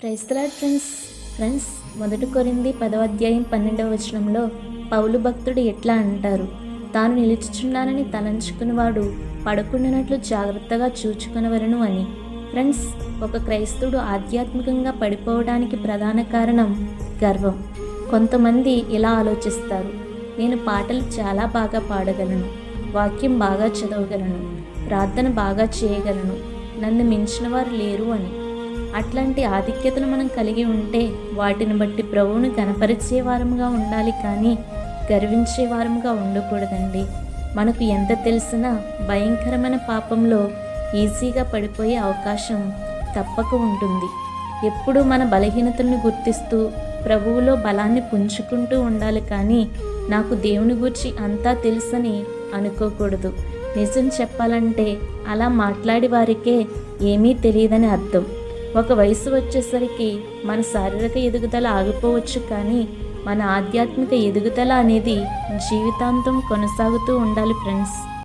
Praise the lord friends 1 కొరింథీ 10వ అధ్యాయం 12వ వచనంలో పౌలు భక్తుడు ఎట్లా అంటారు, తాను నిలుచుచున్నానని తలంచుకునివాడు పడకుండానట్లు జాగ్రత్తగా చూచుకొనవలెను అని. ఫ్రెండ్స్, ఒక క్రైస్తవుడు ఆధ్యాత్మికంగా పడిపోవడానికి ప్రధాన కారణం గర్వం. కొంతమంది ఇలా ఆలోచిస్తారు, నేను పాటలు చాలా బాగా పాడగలను, వాక్యం బాగా చదవగలను, ప్రార్థన బాగా చేయగలను, నన్ను మించిన వారు లేరు అని. అట్లాంటి ఆధిక్యతను మనం కలిగి ఉంటే వాటిని బట్టి ప్రభువుని కనపరిచే వారముగా ఉండాలి, కానీ గర్వించే వారముగా ఉండకూడదండి. మనకు ఎంత తెలిసినా భయంకరమైన పాపంలో ఈజీగా పడిపోయే అవకాశం తప్పక ఉంటుంది. ఎప్పుడూ మన బలహీనతలను గుర్తిస్తూ ప్రభువులో బలాన్ని పుంజుకుంటూ ఉండాలి, కానీ నాకు దేవుని గురించి అంతా తెలుసని అనుకోకూడదు. నిజం చెప్పాలంటే అలా మాట్లాడి వారికే ఏమీ తెలియదని అర్థం. ఒక వయసు వచ్చేసరికి మన శారీరక ఎదుగుదల ఆగిపోవచ్చు, కానీ మన ఆధ్యాత్మిక ఎదుగుదల అనేది జీవితాంతం కొనసాగుతూ ఉండాలి ఫ్రెండ్స్.